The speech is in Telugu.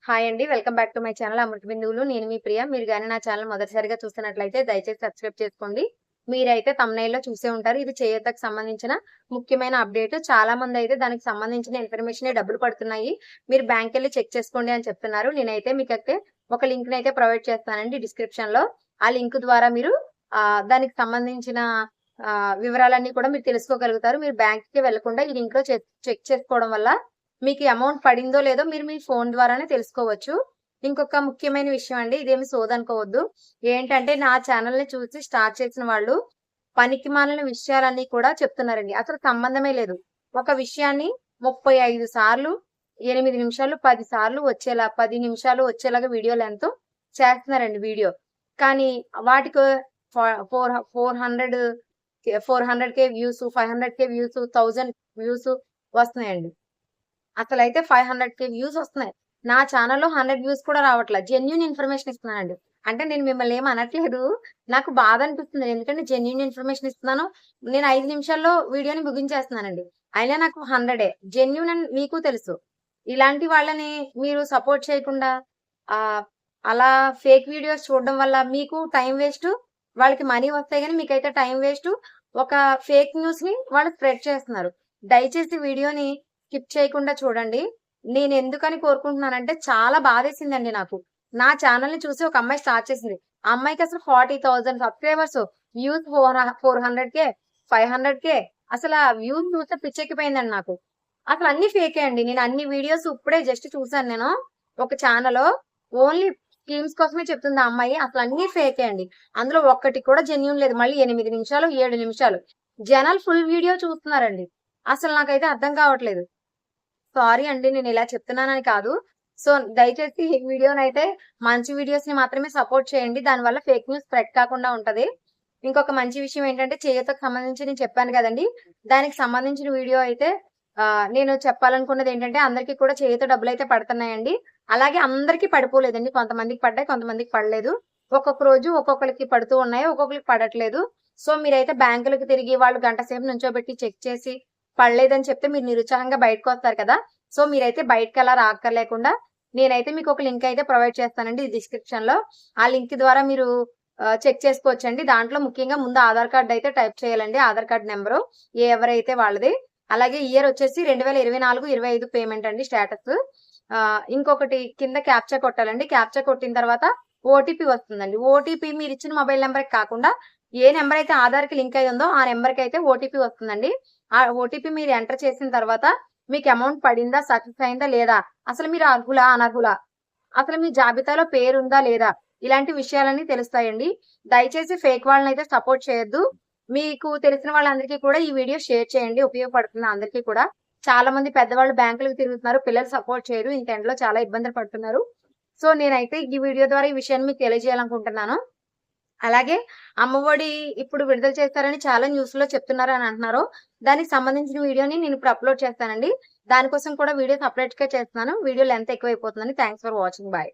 హాయ్ అండి. Welcome back to my channel Amrutha Bindhuvulu. నేను మీ ప్రియ. మీరు గాని నా ఛానల్ మొదటిసారిగా చూస్తున్నట్లయితే దయచేసి సబ్స్క్రైబ్ చేసుకోండి. మీరైతే థంబ్‌నెయిల్‌లో చూసే ఉంటారు. ఇది చేయూతకు సంబంధించిన ముఖ్యమైన అప్డేట్. చాలా మంది అయితే దానికి సంబంధించిన ఇన్ఫర్మేషనే డబ్బులు పడుతున్నాయి. మీరు బ్యాంక్‌కెళ్ళి చెక్ చేసుకోండి అని చెప్తున్నారు. నేనైతే మీకైతే ఒక లింక్‌ని అయితే ప్రొవైడ్ చేస్తానండి డిస్క్రిప్షన్‌లో. ఆ లింక్ ద్వారా మీరు దానికి సంబంధించిన వివరాలన్నీ కూడా మీరు తెలుసుకోగలుగుతారు. మీరు బ్యాంక్‌కి వెళ్ళకుండా ఈ లింక్‌లో చెక్ చేసుకోవడం వల్ల మీకు అమౌంట్ పడిందో లేదో మీరు మీ ఫోన్ ద్వారానే తెలుసుకోవచ్చు. ఇంకొక ముఖ్యమైన విషయం అండి, ఇదేమి సోదనుకోవద్దు. ఏంటంటే నా ఛానల్‌ని చూసి స్టార్ట్ చేసిన వాళ్ళు పనికిమాలిన విషయాలన్నీ కూడా చెప్తున్నారండి. అసలు సంబంధమే లేదు. ఒక విషయాన్ని 35 సార్లు 8 నిమిషాలు 10 సార్లు వచ్చేలా 10 నిమిషాలు వచ్చేలాగా వీడియో లెంత్ చేస్తున్నారండి వీడియో. కానీ వాటికి ఫ four 400K views, 500K views, 1000 views వస్తున్నాయండి. అసలైతే 500K వ్యూస్ వస్తున్నాయి. నా ఛానెల్‌లో 100 వ్యూస్ కూడా రావట్ల. Genuine information ఇస్తున్నానండి. అంటే నేను మిమ్మల్ని ఏమి అనట్లేదు. నాకు బాధ అనిపిస్తుంది. ఎందుకంటే జెన్యూన్ ఇన్ఫర్మేషన్ ఇస్తున్నాను. నేను 5 నిమిషాల్లో వీడియోని ముగించేస్తున్నానండి. అయినా నాకు 100 జెన్యూన్ అని మీకు తెలుసు. ఇలాంటి వాళ్ళని మీరు సపోర్ట్ చేయకుండా అలా ఫేక్ వీడియోస్ చూడడం వల్ల మీకు టైం వేస్ట్, వాళ్ళకి మనీ వస్తాయి గానీ మీకైతే టైం వేస్ట్. ఒక ఫేక్ న్యూస్‌ని వాళ్ళు స్ప్రెడ్ చేస్తున్నారు. దయచేసి వీడియోని స్కిప్ చేయకుండా చూడండి. నేను ఎందుకని కోరుకుంటున్నానంటే చాలా బాధేసిందండి నాకు. నా ఛానెల్‌ని చూసి ఒక అమ్మాయి స్టార్ట్ చేసింది. ఆ అమ్మాయికి అసలు 40,000 సబ్స్క్రైబర్స్, వ్యూస్ 400K, 500K. అసలు ఆ వ్యూస్ చూస్తే పిచ్చెక్కిపోయిందండి నాకు. అసలు అన్ని ఫేకే అండి. నేను అన్ని వీడియోస్ ఇప్పుడే జస్ట్ చూసాను నేను. ఒక ఛానెల్‌లో ఓన్లీ స్కీమ్స్ కోసమే చెప్తుంది ఆ అమ్మాయి. అసలు అన్ని ఫేకే అండి. అందులో ఒక్కటి కూడా జెన్యూన్ లేదు. మళ్ళీ 8 నిమిషాలు, 7 నిమిషాలు. జనాలు ఫుల్ వీడియో చూస్తున్నారండి. అసలు నాకైతే అర్థం కావట్లేదు. సారీ అండి, నేను ఇలా చెప్తున్నానని కాదు. సో దయచేసి ఈ వీడియోనైతే మంచి వీడియోస్ ని మాత్రమే సపోర్ట్ చేయండి. దానివల్ల ఫేక్ న్యూస్ స్ప్రెడ్ కాకుండా ఉంటది. ఇంకొక మంచి విషయం ఏంటంటే చేయూతకు సంబంధించి నేను చెప్పాను కదండి. దానికి సంబంధించిన వీడియో అయితే నేను చెప్పాలనుకున్నది ఏంటంటే అందరికీ కూడా చేయూత డబ్బులైతే పడుతున్నాయండి. అలాగే అందరికీ పడిపోలేదండి. కొంతమందికి పడ్డాయి, కొంతమందికి పడలేదు. ఒక్కొక్క రోజు ఒక్కొక్కరికి పడుతూ ఉన్నాయి, ఒక్కొక్కరికి పడట్లేదు. సో మీరైతే బ్యాంకులకు తిరిగి వాళ్ళు గంట సేపు నుంచోబెట్టి చెక్ చేసి పడలేదని చెప్తే మీరు నిరుత్సాహంగా బయటకొస్తారు కదా! సో మీరైతే బయటకలా రాక్కర్లేకుండా నేనైతే మీకు ఒక లింక్ అయితే ప్రొవైడ్ చేస్తానండి డిస్క్రిప్షన్‌లో. ఆ లింక్ ద్వారా మీరు చెక్ చేసుకోవచ్చండి. దాంట్లో ముఖ్యంగా ముందు ఆధార్ కార్డ్ అయితే టైప్ చేయాలండి. ఆధార్ కార్డ్ నంబరు ఎవరైతే వాళ్ళది. అలాగే ఇయర్ వచ్చేసి 2024, 25 పేమెంట్ అండి స్టేటస్. ఇంకొకటి కింద క్యాప్చా కొట్టాలండి. క్యాప్చా కొట్టిన తర్వాత ఓటీపీ వస్తుందండి. ఓటీపీ మీరిచ్చిన మొబైల్ నంబర్‌కి కాకుండా ఏ నంబర్ అయితే ఆధార్‌కి లింక్ అయ్యి ఉందో ఆ నంబర్‌కి అయితే ఓటీపీ వస్తుందండి. ఆ ఓటీపీ మీరు ఎంటర్ చేసిన తర్వాత మీకు అమౌంట్ పడిందా? సక్సెస్ అయిందా? లేదా? అసలు మీరు అర్హులా? అనర్హులా? అసలు మీ జాబితాలో పేరుందా? లేదా? ఇలాంటి విషయాలన్నీ తెలుస్తాయండి. దయచేసి ఫేక్ వాళ్ళనైతే సపోర్ట్ చేయొద్దు. మీకు తెలిసిన వాళ్ళందరికీ కూడా ఈ వీడియో షేర్ చేయండి. ఉపయోగపడుతుంది అందరికీ కూడా. చాలా మంది పెద్దవాళ్ళు బ్యాంకులకు తిరుగుతున్నారు. పిల్లలు సపోర్ట్ చేయరు. ఇంత ఎండలో చాలా ఇబ్బందులు పడుతున్నారు. సో నేనైతే ఈ వీడియో ద్వారా ఈ విషయాన్ని మీకు తెలియజేయాలనుకుంటున్నాను. అలాగే అమ్మఒడి ఇప్పుడు విడుదల చేస్తారని చాలా న్యూస్‌లో చెప్తున్నారని అంటున్నారు. దానికి సంబంధించిన వీడియోని నేను ఇప్పుడు అప్‌లోడ్ చేస్తానండి. దానికోసం కూడా వీడియో సెపరేట్‌గా చేస్తున్నాను. వీడియో లెంత్ ఎక్కువైపోతుందని. Thanks for watching. బై.